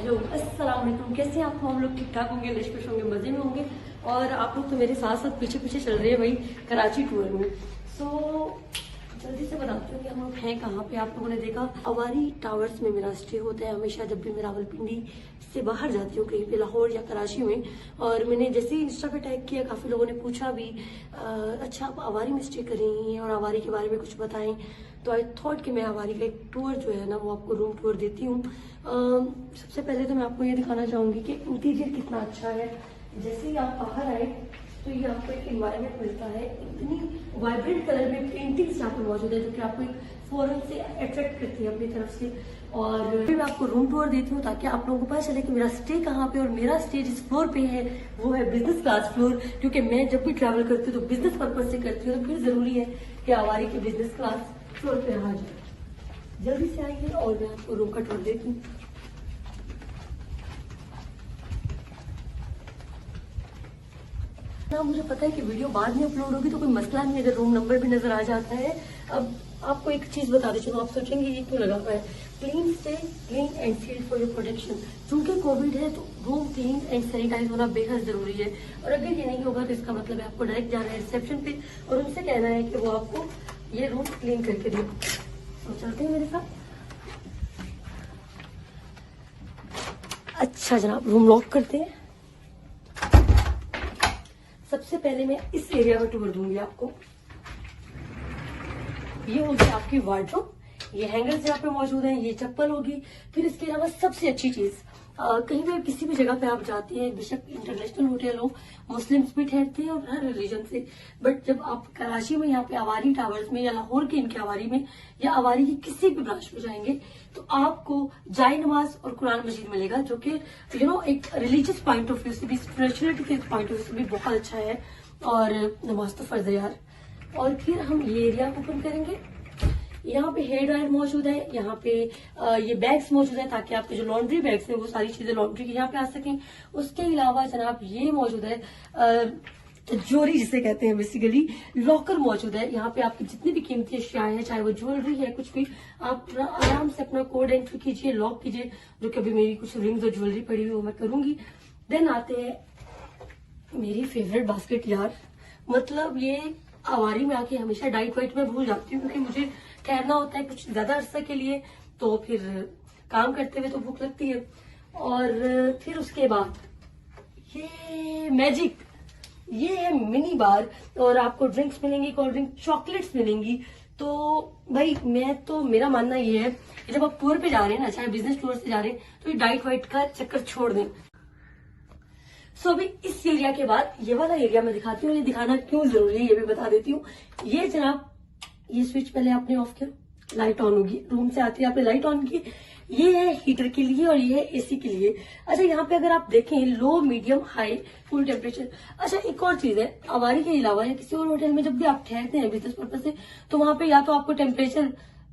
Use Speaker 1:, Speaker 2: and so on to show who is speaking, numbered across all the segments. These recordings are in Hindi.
Speaker 1: हेलो अस्सलाम वालेकुम। कैसे हैं आप? हम लोग ठीक ठाक होंगे, लश होंगे, मजे में होंगे। और आप लोग तो मेरे साथ साथ पीछे पीछे चल रहे हैं भाई कराची टूर में। सो जल्दी से बताती हूँ कि हम लोग हैं कहाँ पे। आप लोगों ने देखा अवारी टावर्स में मेरा स्टे होता है हमेशा जब भी मैं रावलपिंडी से बाहर जाती हूँ कहीं पे लाहौर या कराची में। और मैंने जैसे ही इंस्टा पे टैग किया काफी लोगों ने पूछा भी अच्छा आप अवारी में स्टे करेंगी और अवारी के बारे में कुछ बताएं। तो आई थॉट कि मैं अवारी का एक टूर जो है ना वो आपको रूम टूर देती हूँ। सबसे पहले तो मैं आपको ये दिखाना चाहूंगी कि इंटीरियर कितना अच्छा है। जैसे ही आप बाहर आए तो ये आपको एक एनवायरनमेंट मिलता है, इतनी वाइब्रेंट कलर में पेंटिंग्स यहाँ पे मौजूद है जो कि आपको एक फॉरन से अट्रैक्ट करती है अपनी तरफ से। और फिर मैं आपको रूम टूर देती हूँ ताकि आप लोगों को पता चले कि मेरा स्टे कहाँ पे। और मेरा स्टे जिस फ्लोर पे है वो है बिजनेस क्लास फ्लोर, क्योंकि मैं जब भी ट्रैवल करती हूँ तो बिजनेस पर्पज से करती हूँ, तो फिर जरूरी है कि अवारी की बिजनेस क्लास फ्लोर पे रहा जाए। जल्दी से आइए और मैं आपको रूम का टूर देती हूँ। ना मुझे पता है कि वीडियो बाद में अपलोड होगी तो कोई मसला नहीं अगर रूम नंबर भी नजर आ जाता है। अब आपको एक चीज बता दी, चलो आप सोचेंगे ये क्यों लगा हुआ है। Clean stay, clean and feel for your protection. चूंकि कोविड है तो रूम क्लीन एंड सैनिटाइज होना बेहद जरूरी है। और अगर ये नहीं होगा तो इसका मतलब है आपको डायरेक्ट जाना है रिसेप्शन पे और उनसे कहना है कि वो आपको ये रूम क्लीन करके दे। तो चलते हैं मेरे साथ। अच्छा जनाब, रूम लॉक करते हैं। सबसे पहले मैं इस एरिया का टूर दूंगी आपको। ये होगी आपकी वार्डरोब, ये हैंगर्स यहाँ पे मौजूद हैं, ये चप्पल होगी। फिर इसके अलावा सबसे अच्छी चीज, कहीं पे किसी भी जगह पे आप जाते हैं, बेशक इंटरनेशनल होटल हो, मुस्लिम्स भी ठहरते हैं और हर रिलीजन से, बट जब आप कराची में यहाँ पे अवारी टावर्स में या लाहौर के इनके अवारी में या अवारी की किसी भी ब्रांच में जाएंगे तो आपको जाय नमाज और कुरान मजीद मिलेगा, जो कि एक रिलीजियस पॉइंट ऑफ व्यू से भी, स्पिरिचुअलिटी के पॉइंट ऑफ व्यू से भी बहुत अच्छा है। और नमाज तो फर्ज है यार। और फिर हम ये एरिया ओपन करेंगे। यहाँ पे हेयर ड्रायर मौजूद है, यहाँ पे ये बैग्स मौजूद है ताकि आपके जो लॉन्ड्री बैग्स हैं वो सारी चीजें लॉन्ड्री की यहाँ पे आ सकें। उसके अलावा जनाब ये मौजूद है ज्वेलरी जिसे कहते हैं, बेसिकली लॉकर मौजूद है। यहाँ पे आपकी जितनी भी कीमती अशियाएं हैं, चाहे वो ज्वेलरी है कुछ भी, आप आराम से अपना कोड एंट्री कीजिए, लॉक कीजिए। जो कि अभी मेरी कुछ रिंग्स और ज्वेलरी पड़ी हुई वो मैं करूंगी। देन आते हैं मेरी फेवरेट बास्केट यार। मतलब ये अवारी में आके हमेशा डाइट वाइट में भूल जाती हूँ क्योंकि मुझे ठहरना होता है कुछ ज्यादा अरसा के लिए, तो फिर काम करते हुए तो भूख लगती है। और फिर उसके बाद ये मैजिक, ये है मिनी बार और आपको ड्रिंक्स मिलेंगी, कोल्ड ड्रिंक, चॉकलेट्स मिलेंगी। तो भाई मेरा मानना ये है कि जब आप टूर पे जा रहे हैं ना, चाहे बिजनेस टूर से जा रहे हैं, तो ये डाइट वाइट का चक्कर छोड़ दें। सो अभी इस एरिया के बाद ये वाला एरिया मैं दिखाती हूँ। ये दिखाना क्यों जरूरी है ये भी बता देती हूँ। ये जनाब, ये स्विच पहले आपने ऑफ किया, लाइट ऑन होगी, रूम से आती है आपने लाइट ऑन की। ये है हीटर के लिए और ये है एसी के लिए। अच्छा यहाँ पे अगर आप देखें लो, मीडियम, हाई, फुल टेम्परेचर। अच्छा एक और चीज है, अवारी के अलावा या किसी और होटल में जब भी आप ठहरते हैं बिजनेस पर्पज से, तो वहां पे या तो आपको टेम्परेचर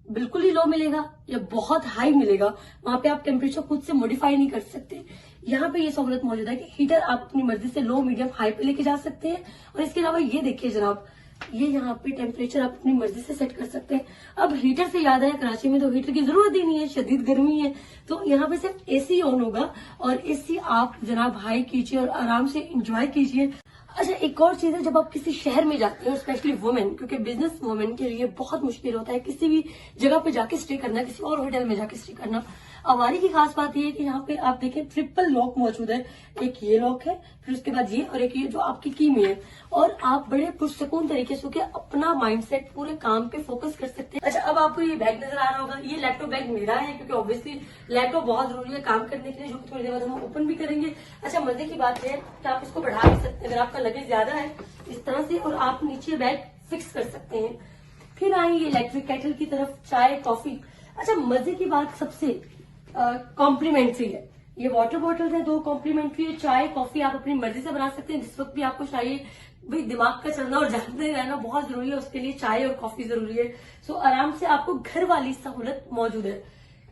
Speaker 1: बिल्कुल ही लो मिलेगा या बहुत हाई मिलेगा। वहां पे आप टेम्परेचर खुद से मॉडिफाई नहीं कर सकते। यहाँ पे ये सहूलत मौजूद है कि हीटर आप अपनी मर्जी से लो, मीडियम, हाई पे लेके जा सकते हैं। और इसके अलावा ये देखिए जनाब, ये यहाँ पे टेम्परेचर आप अपनी मर्जी से सेट कर सकते हैं। अब हीटर से याद आया, कराची में तो हीटर की जरूरत ही नहीं है, शदीद गर्मी है, तो यहाँ पे सिर्फ एसी ऑन होगा और एसी आप जनाब हाई कीजिए और आराम से इंजॉय कीजिए। अच्छा एक और चीज है, जब आप किसी शहर में जाते हैं, स्पेशली वुमेन, क्योंकि बिजनेस वुमेन के लिए बहुत मुश्किल होता है किसी भी जगह पे जाके स्टे करना, किसी और होटल में जाके स्टे करना। अवारी की खास बात यह है कि यहाँ पे आप देखें ट्रिपल लॉक मौजूद है। एक ये लॉक है, फिर उसके बाद ये, और एक ये जो आपकी की में है। और आप बड़े पुरसकून तरीके से अपना माइंडसेट पूरे काम पे फोकस कर सकते हैं। अच्छा अब आपको ये बैग नजर आ रहा होगा, ये लैपटॉप बैग मेरा है क्योंकि ऑब्वियसली लैपटॉप बहुत जरूरी है काम करने के लिए, जो कि थोड़ी देर बाद हम ओपन भी करेंगे। अच्छा मजे की बात है कि आप इसको बढ़ा भी सकते हैं अगर आपका लगेज ज्यादा है इस तरह से, और आप नीचे बैग फिक्स कर सकते हैं। फिर आएंगे इलेक्ट्रिक केटल की तरफ, चाय, कॉफी। अच्छा मजे की बात सबसे कॉम्प्लीमेंट्री है, ये वाटर बॉटल है, 2 कॉम्प्लीमेंट्री है। चाय कॉफी आप अपनी मर्जी से बना सकते हैं, जिस वक्त भी आपको चाहिए। भाई दिमाग का चलना और जानते रहना बहुत जरूरी है, उसके लिए चाय और कॉफी जरूरी है। सो आराम से आपको घर वाली सहूलत मौजूद है।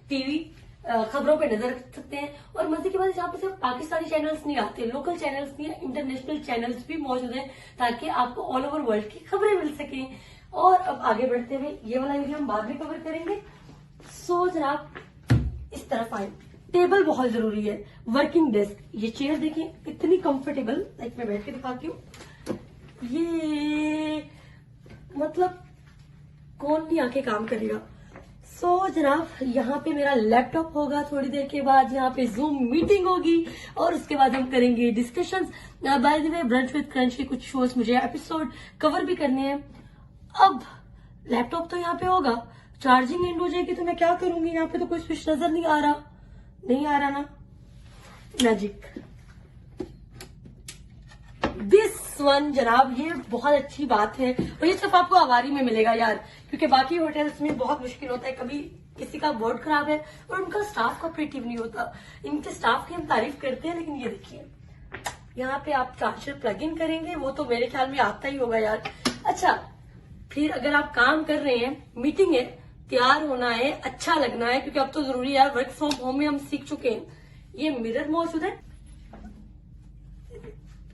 Speaker 1: टीवी, खबरों पे नजर रख सकते हैं। और मजे की बात यहाँ पे सिर्फ पाकिस्तानी चैनल्स नहीं आते, लोकल चैनल्स नहीं है, इंटरनेशनल चैनल्स भी मौजूद है ताकि आपको ऑल ओवर वर्ल्ड की खबरें मिल सके। और अब आगे बढ़ते हुए ये वाला एरिया हम बाद में कवर करेंगे। सो जनाब इस तरफ आए, टेबल बहुत जरूरी है, वर्किंग डेस्क। ये चेयर देखिए कितनी कंफर्टेबल, लाइक मैं बैठ के दिखाती हूँ। ये मतलब कौन नहीं आके काम करेगा। सो जनाब, यहाँ पे मेरा लैपटॉप होगा, थोड़ी देर के बाद यहाँ पे जूम मीटिंग होगी और उसके बाद हम करेंगे discussions. By the way, brunch with crunch के कुछ शोज मुझे एपिसोड कवर भी करने हैं। अब लैपटॉप तो यहाँ पे होगा, चार्जिंग एंड हो जाएगी तो मैं क्या करूंगी? यहाँ पे तो कोई स्विच नजर नहीं आ रहा ना। मैजिक दिस वन जनाब, ये बहुत अच्छी बात है और ये सिर्फ आपको आवारी में मिलेगा यार, क्योंकि बाकी होटल्स में बहुत मुश्किल होता है। कभी किसी का बोर्ड खराब है और उनका स्टाफ कोऑपरेटिव नहीं होता। इनके स्टाफ की हम तारीफ करते हैं, लेकिन ये देखिए यहाँ पे आप चार्जर प्लग इन करेंगे, वो तो मेरे ख्याल में आता ही होगा यार। अच्छा, फिर अगर आप काम कर रहे हैं, मीटिंग है, तैयार होना है, अच्छा लगना है, क्योंकि अब तो जरूरी है यार, वर्क फ्रॉम होम में हम सीख चुके हैं। ये मिरर मौजूद है,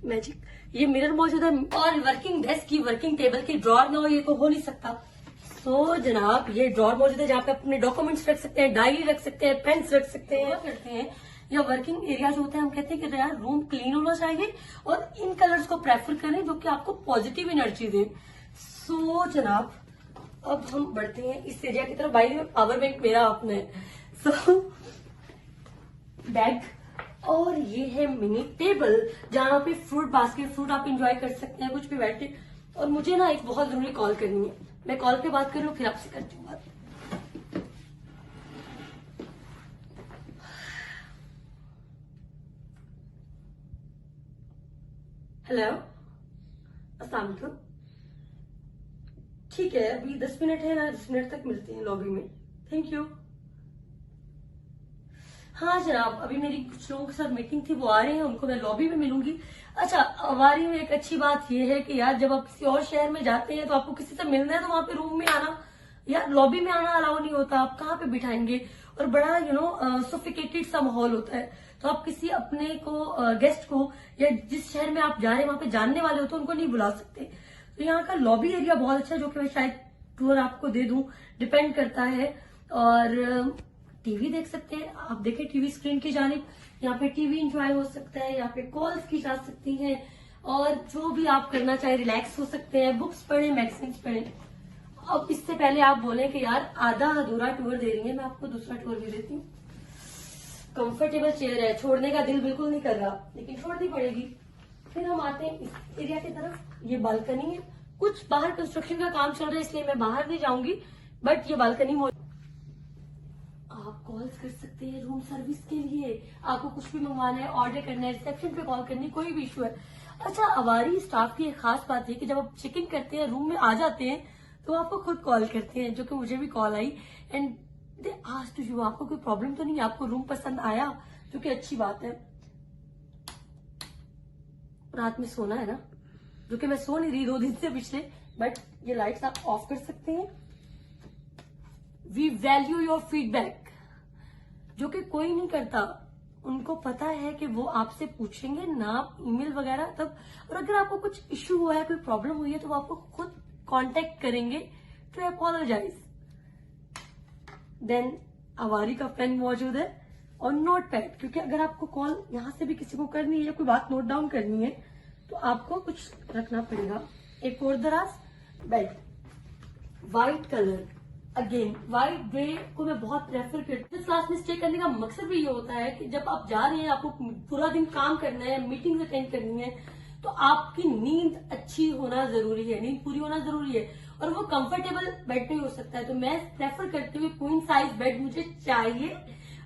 Speaker 1: मैजिक, ये मिरर मौजूद है और वर्किंग डेस्क की, वर्किंग टेबल की ड्रॉर ना हो ये तो हो नहीं सकता। तो जनाब, ये ड्रॉर मौजूद है जहाँ पे अपने डॉक्यूमेंट्स रख सकते हैं, डायरी रख सकते हैं, पेन्स रख सकते हैं, करते हैं। या वर्किंग एरिया जो होता है, हम कहते हैं कि यार रूम क्लीन होना चाहिए और इन कलर्स को प्रेफर करें जो कि आपको पॉजिटिव एनर्जी दे। सो जनाब, अब हम बढ़ते हैं इस एरिया की तरफ। भाई पावर बैंक मेरा अपना है। सो बैग, और ये है मिनी टेबल जहां पे फ्रूट बास्केट, फ्रूट आप एंजॉय कर सकते हैं कुछ भी बैठ के। और मुझे ना एक बहुत जरूरी कॉल करनी है, मैं कॉल पे बात कर लूं फिर आपसे करती हूँ बात। हेलो, अस्सलाम वालेकुम। ठीक है, अभी 10 मिनट है ना, 10 मिनट तक मिलते हैं लॉबी में। Thank you. हाँ जनाब, अभी मेरी कुछ लोगों के साथ मीटिंग थी, वो आ रहे हैं, उनको मैं लॉबी में मिलूंगी। अच्छा, हमारी में एक अच्छी बात यह है कि यार जब आप किसी और शहर में जाते हैं तो आपको किसी से मिलना है तो वहां पे रूम में आना, यार लॉबी में आना अलाउ नहीं होता। आप कहाँ पे बिठाएंगे? और बड़ा सोफिकेटेड सा माहौल होता है। तो आप किसी अपने को गेस्ट को, या जिस शहर में आप जा रहे हैं वहां पे जानने वाले हो तो उनको नहीं बुला सकते। तो यहाँ का लॉबी एरिया बहुत अच्छा है, जो कि मैं शायद टूर आपको दे दूं, डिपेंड करता है। और टीवी देख सकते हैं आप, देखें टीवी स्क्रीन की जानिब, यहाँ पे टीवी एंजॉय हो सकता है, यहाँ पे कॉल्स की जा सकती हैं और जो भी आप करना चाहे रिलैक्स हो सकते हैं, बुक्स पढ़ें, मैगजीन्स पढ़ें। अब इससे पहले आप बोले कि यार आधा अधूरा टूर दे रही है, मैं आपको दूसरा टूर भी देती हूँ। कंफर्टेबल चेयर है, छोड़ने का दिल बिल्कुल नहीं कर रहा, लेकिन छोड़नी पड़ेगी। फिर हम आते हैं इस एरिया की तरफ। ये बालकनी है, कुछ बाहर कंस्ट्रक्शन का काम चल रहा है इसलिए मैं बाहर नहीं जाऊंगी, बट ये बालकनी आप कॉल्स कर सकते हैं रूम सर्विस के लिए। आपको कुछ भी मंगवाना है, ऑर्डर करना है, रिसेप्शन पे कॉल करनी है, कोई भी इशू है। अच्छा, अवारी स्टाफ की एक खास बात है कि जब आप चेक इन करते हैं, रूम में आ जाते हैं, तो आपको खुद कॉल करते हैं, जो कि मुझे भी call I and they asked you, आपको कोई प्रॉब्लम तो नहीं, आपको रूम पसंद आया, जो कि अच्छी बात है। रात में सोना है ना, जो कि मैं सो नहीं रही 2 दिन से पिछले, बट ये लाइट्स आप ऑफ कर सकते हैं। वी वैल्यू योर फीडबैक, जो कि कोई नहीं करता। उनको पता है कि वो आपसे पूछेंगे ना, ईमेल वगैरह तब। और अगर आपको कुछ इश्यू हुआ है, कोई प्रॉब्लम हुई है, तो वो आपको खुद कांटेक्ट करेंगे टू अपोलोजाइज। देन अवारी का पेन मौजूद है और नोट पैड, क्योंकि अगर आपको कॉल यहां से भी किसी को करनी है या कोई बात नोट डाउन करनी है तो आपको कुछ रखना पड़ेगा। एक और दराज bed, white colour, again white grey को मैं बहुत प्रेफर करती हूँ। क्लास में स्टे करने का मकसद भी ये होता है कि जब आप जा रहे हैं, आपको पूरा दिन काम करना है, मीटिंग अटेंड करनी है, तो आपकी नींद अच्छी होना जरूरी है, नींद पूरी होना जरूरी है। और वो कंफर्टेबल बेड में हो सकता है, तो मैं प्रेफर करती हूँ क्वीन साइज बेड मुझे चाहिए,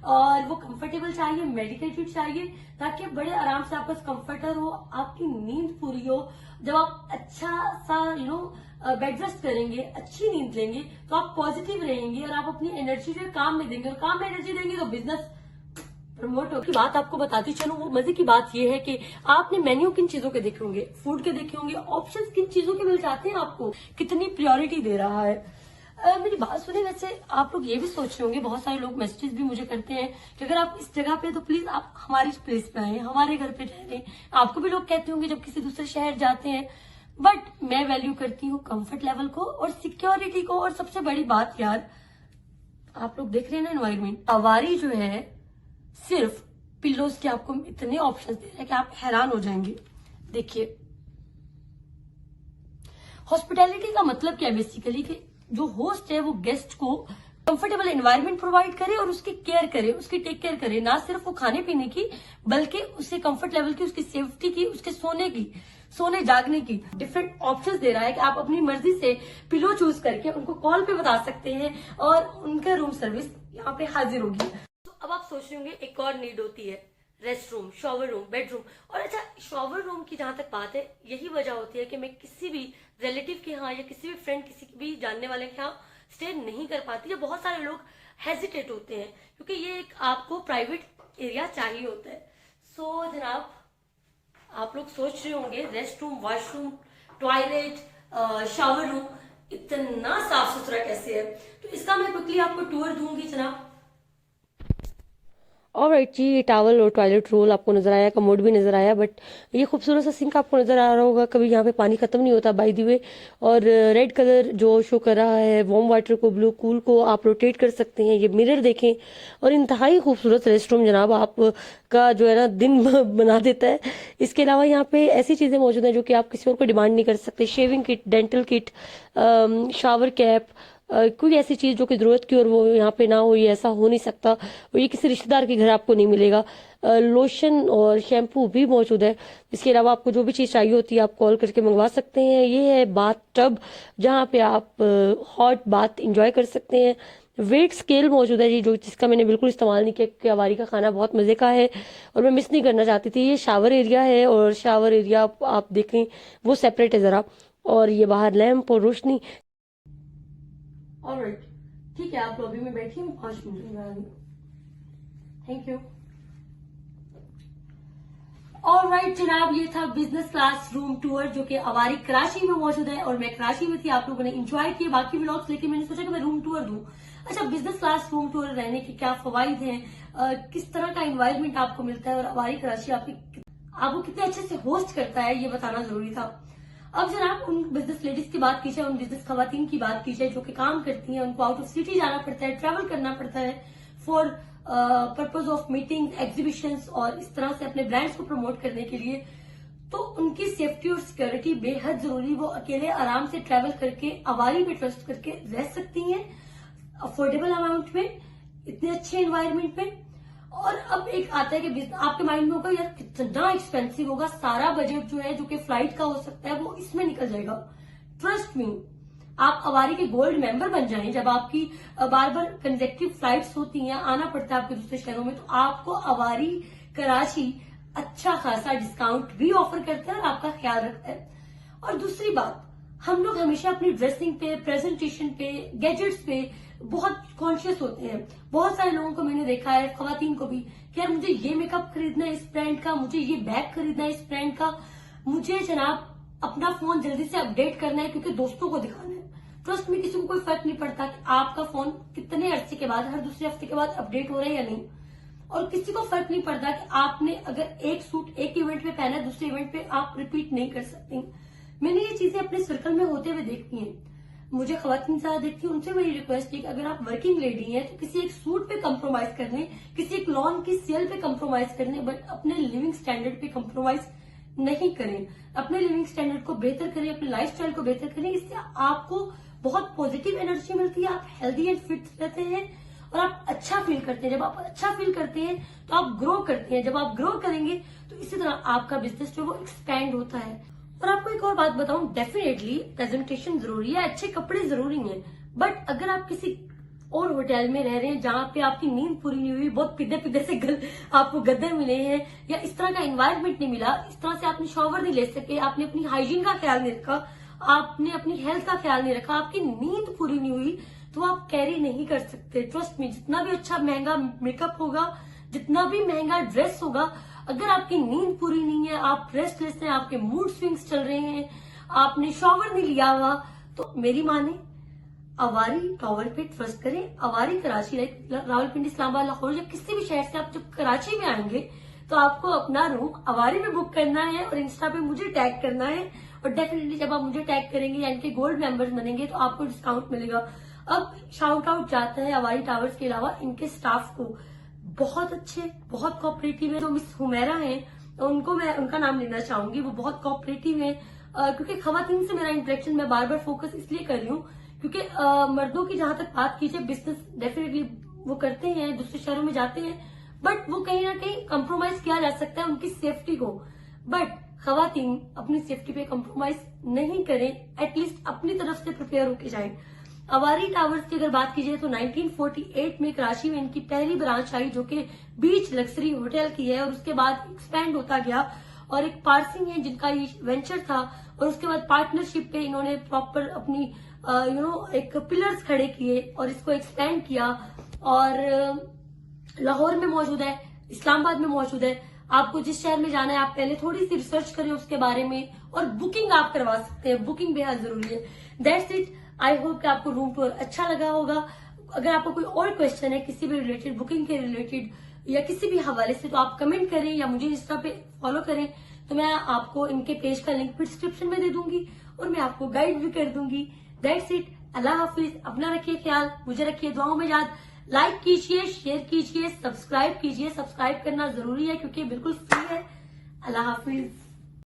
Speaker 1: और वो कंफर्टेबल चाहिए, मेडिटेटेड चाहिए, ताकि बड़े आराम से आपका कंफर्टर हो, आपकी नींद पूरी हो। जब आप अच्छा सा बेड रेस्ट करेंगे, अच्छी नींद लेंगे, तो आप पॉजिटिव रहेंगे और आप अपनी एनर्जी जो है काम में देंगे, और काम में एनर्जी देंगे तो बिजनेस प्रमोट होगी। बात आपको बताती चलूं, वो मजे की बात ये है कि आपने मेन्यू किन चीजों के देखे होंगे, फूड के देखे होंगे, ऑप्शंस किन चीजों के मिल जाते हैं, आपको कितनी प्रायोरिटी दे रहा है। मेरी बात सुने, वैसे आप लोग ये भी सोच रहे होंगे, बहुत सारे लोग मैसेजेस भी मुझे करते हैं कि अगर आप इस जगह पे तो प्लीज आप हमारी प्लेस पे आए, हमारे घर पे ठहरे। आपको भी लोग कहते होंगे जब किसी दूसरे शहर जाते हैं, बट मैं वैल्यू करती हूँ कंफर्ट लेवल को और सिक्योरिटी को। और सबसे बड़ी बात यार, आप लोग देख रहे हैं ना एनवायरमेंट, अवारी जो है सिर्फ पिल्लोज के आपको इतने ऑप्शंस दे रहे हैं कि आप हैरान हो जाएंगे। देखिए, हॉस्पिटैलिटी का मतलब क्या है बेसिकली कि जो होस्ट है वो गेस्ट को कंफर्टेबल एनवायरनमेंट प्रोवाइड करे और उसकी केयर करे, उसकी टेक केयर करे, ना सिर्फ वो खाने पीने की बल्कि उससे कंफर्ट लेवल की, उसकी सेफ्टी की, उसके सोने की, सोने जागने की डिफरेंट ऑप्शंस दे रहा है कि आप अपनी मर्जी से पिलो चूज करके उनको कॉल पे बता सकते हैं और उनका रूम सर्विस यहाँ पे हाजिर होगी। तो अब आप सोच रहे होंगे एक और नीड होती है, rest room, shower room, bedroom. और अच्छा, शॉवर रूम की जहां तक बात है, यही वजह होती है कि मैं किसी भी रिलेटिव के यहाँ या किसी भी फ्रेंड, किसी भी जानने वाले के यहाँ स्टे नहीं कर पाती है। बहुत सारे लोग हेजिटेट होते हैं क्योंकि ये एक आपको प्राइवेट एरिया चाहिए होता है। सो जनाब, आप लोग सोच रहे होंगे rest room, washroom, toilet, shower room इतना साफ सुथरा कैसे है, तो इसका मैं क्विकली आपको टूर दूंगी जनाब। ऑलराइट जी, ये टॉवल और टॉयलेट रोल आपको नजर आया, कमोड भी नजर आया, बट ये खूबसूरत सा सिंक आपको नजर आ रहा होगा। कभी यहाँ पे पानी खत्म नहीं होता बाय द वे। और रेड कलर जो शो कर रहा है वार्म वाटर को, ब्लू कूल को आप रोटेट कर सकते हैं। ये मिरर देखें, और इंतहाई खूबसूरत रेस्टरूम जनाब आप का जो है ना दिन बना देता है। इसके अलावा यहाँ पे ऐसी चीजें मौजूद हैं जो कि आप किसी और को डिमांड नहीं कर सकते। Shaving kit, dental kit, shower cap, कोई ऐसी चीज जो कि जरूरत की और वो यहाँ पे ना हो, ये ऐसा हो नहीं सकता। और ये किसी रिश्तेदार के घर आपको नहीं मिलेगा। लोशन और शैम्पू भी मौजूद है। इसके अलावा आपको जो भी चीज चाहिए होती है आप कॉल करके मंगवा सकते हैं। ये है बाथ टब, जहाँ पे आप हॉट बाथ इंजॉय कर सकते हैं। वेट स्केल मौजूद है जी, जो जिसका मैंने बिल्कुल इस्तेमाल नहीं किया क्योंकि अवारी का खाना बहुत मजे का है और मैं मिस नहीं करना चाहती थी। ये शावर एरिया है और शावर एरिया आप देखें वो सेपरेट है जरा, और ये बाहर लैंप और रोशनी। ऑलराइट, ठीक है, आप लॉबी में बैठिए, मैं 5 मिनट में आ रही हूँ। Thank you. ऑलराइट जनाब, ये था बिजनेस क्लास रूम टूर जो कि अवारी कराची में मौजूद है और मैं कराची में थी। आप लोगों ने एंजॉय किए बाकी व्लॉग्स, लेकिन मैंने सोचा कि मैं रूम टूर दूं। अच्छा, बिजनेस क्लास रूम टूर रहने के क्या फवाइद हैं, किस तरह का एनवायरनमेंट आपको मिलता है और अवारी कराची आपको कितने अच्छे से होस्ट करता है, ये बताना जरूरी था। अब जनाब उन बिजनेस लेडीज की बात की जाए, उन बिजनेस खवातीन की बात की जाए जो कि काम करती हैं, उनको आउट ऑफ सिटी जाना पड़ता है, ट्रैवल करना पड़ता है for purpose of meeting, exhibitions और इस तरह से अपने ब्रांड्स को प्रमोट करने के लिए। तो उनकी सेफ्टी और सिक्योरिटी बेहद जरूरी। वो अकेले आराम से ट्रैवल करके अवारी में ट्रस्ट करके रह सकती हैं अफोर्डेबल अमाउंट में, इतने अच्छे एनवायरनमेंट में। और अब एक आता है कि आपके माइंड में होगा यार कितना एक्सपेंसिव होगा, सारा बजट जो है जो कि फ्लाइट का हो सकता है वो इसमें निकल जाएगा। ट्रस्ट मी, आप अवारी के गोल्ड मेंबर बन जाएं। जब आपकी बार बार कंसेक्टिव फ्लाइट्स होती हैं, आना पड़ता है आपके दूसरे शहरों में, तो आपको अवारी कराची अच्छा खासा डिस्काउंट भी ऑफर करता है और आपका ख्याल रखता है। और दूसरी बात, हम लोग हमेशा अपनी ड्रेसिंग पे, प्रेजेंटेशन पे, गैजेट्स पे बहुत कॉन्शियस होते हैं। बहुत सारे लोगों को मैंने देखा है, खवातीन को भी, कि यार मुझे ये मेकअप खरीदना है इस ब्रांड का, मुझे ये बैग खरीदना है इस ब्रांड का, मुझे जनाब अपना फोन जल्दी से अपडेट करना है क्योंकि दोस्तों को दिखाना है। ट्रस्ट में किसी को कोई फर्क नहीं पड़ता कि आपका फोन कितने अरसे के बाद, हर दूसरे हफ्ते के बाद अपडेट हो रहा है या नहीं। और किसी को फर्क नहीं पड़ता कि आपने अगर एक सूट एक इवेंट में पहना है, दूसरे इवेंट पे आप रिपीट नहीं कर सकती। मैंने ये चीजें अपने सर्कल में होते हुए देखी हैं। मुझे खवातीन ज्यादा देखती है, उनसे मेरी रिक्वेस्ट है कि अगर आप वर्किंग लेडी हैं तो किसी एक सूट पे कंप्रोमाइज करने, किसी एक लॉन की सेल पे कंप्रोमाइज करने, बट अपने लिविंग स्टैंडर्ड पे कंप्रोमाइज नहीं करें। अपने लिविंग स्टैंडर्ड को बेहतर करें, अपने लाइफस्टाइल को बेहतर करें। इससे आपको बहुत पॉजिटिव एनर्जी मिलती है, आप हेल्दी एंड फिट रहते हैं और आप अच्छा फील करते हैं। जब आप अच्छा फील करते हैं तो आप ग्रो करते हैं। जब आप ग्रो करेंगे तो इसी तरह आपका बिजनेस जो वो एक्सपैंड होता है। और आपको एक और बात बताऊं, डेफिनेटली प्रेजेंटेशन जरूरी है, अच्छे कपड़े जरूरी हैं, बट अगर आप किसी और होटल में रह रहे हैं जहां पे आपकी नींद पूरी नहीं हुई, बहुत पिद्दे पिद्दे से आपको गद्दे मिले हैं, या इस तरह का एनवायरनमेंट नहीं मिला, इस तरह से आपने शॉवर नहीं ले सके, आपने अपनी हाइजीन का ख्याल नहीं रखा, आपने अपनी हेल्थ का ख्याल नहीं रखा, आपकी नींद पूरी नहीं हुई, तो आप कैरी नहीं कर सकते। ट्रस्ट मी, जितना भी अच्छा महंगा मेकअप होगा, जितना भी महंगा ड्रेस होगा, अगर आपकी नींद पूरी नहीं है, आप रेस्टलेस हैं, आपके मूड स्विंग्स चल रहे हैं, आपने शॉवर नहीं लिया हुआ, तो मेरी माने अवारी टॉवर पे ट्रस्ट करें। अवारी कराची, रावलपिंडी, इस्लामाबाद, लाहौर या किसी भी शहर से आप जब कराची में आएंगे तो आपको अपना रूम अवारी में बुक करना है और इंस्टा पे मुझे टैग करना है। और डेफिनेटली जब आप मुझे टैग करेंगे या इनके गोल्ड मेंबर्स बनेंगे तो आपको डिस्काउंट मिलेगा। अब शाउट आउट जाता है अवारी टावर्स के अलावा इनके स्टाफ को, बहुत अच्छे, बहुत कोऑपरेटिव है। जो मिस हुमैरा है उनको मैं उनका नाम लेना चाहूंगी, वो बहुत कोऑपरेटिव है। क्योंकि खवातीन से मेरा इंटरेक्शन मैं बार बार फोकस इसलिए कर रही हूँ क्योंकि मर्दों की जहां तक बात कीजिए, बिजनेस डेफिनेटली वो करते हैं, दूसरे शहरों में जाते हैं, बट वो कहीं ना कहीं कंप्रोमाइज किया जा सकता है उनकी सेफ्टी को। बट खवातीन अपनी सेफ्टी पे कंप्रोमाइज नहीं करें, एटलीस्ट अपनी तरफ से प्रिपेयर होके जाएं। अवारी टावर्स की अगर बात कीजिए तो 1948 में कराची में इनकी पहली ब्रांच आई, जो कि बीच लग्जरी होटल की है, और उसके बाद एक्सपैंड होता गया। और एक पार्सिंग है जिनका ये वेंचर था, और उसके बाद पार्टनरशिप पे इन्होंने प्रॉपर अपनी एक पिलर्स खड़े किए और इसको एक्सपेंड किया। और लाहौर में मौजूद है, इस्लामाबाद में मौजूद है। आपको जिस शहर में जाना है आप पहले थोड़ी सी रिसर्च करें उसके बारे में, और बुकिंग आप करवा सकते हैं, बुकिंग बेहद जरूरी है। That's it. आई होप कि आपको रूम टूर अच्छा लगा होगा। अगर आपको कोई और क्वेश्चन है किसी भी रिलेटेड, बुकिंग के रिलेटेड या किसी भी हवाले से, तो आप कमेंट करें या मुझे इंस्टा पे फॉलो करें, तो मैं आपको इनके पेज का लिंक भी डिस्क्रिप्शन में दे दूंगी और मैं आपको गाइड भी कर दूंगी। That's it. अल्लाह हाफिज। अपना रखिए ख्याल, मुझे रखिए दुआओं में याद। लाइक कीजिए, शेयर कीजिए, सब्सक्राइब कीजिए। सब्सक्राइब करना जरूरी है क्योंकि बिल्कुल फ्री है। अल्लाह हाफिज।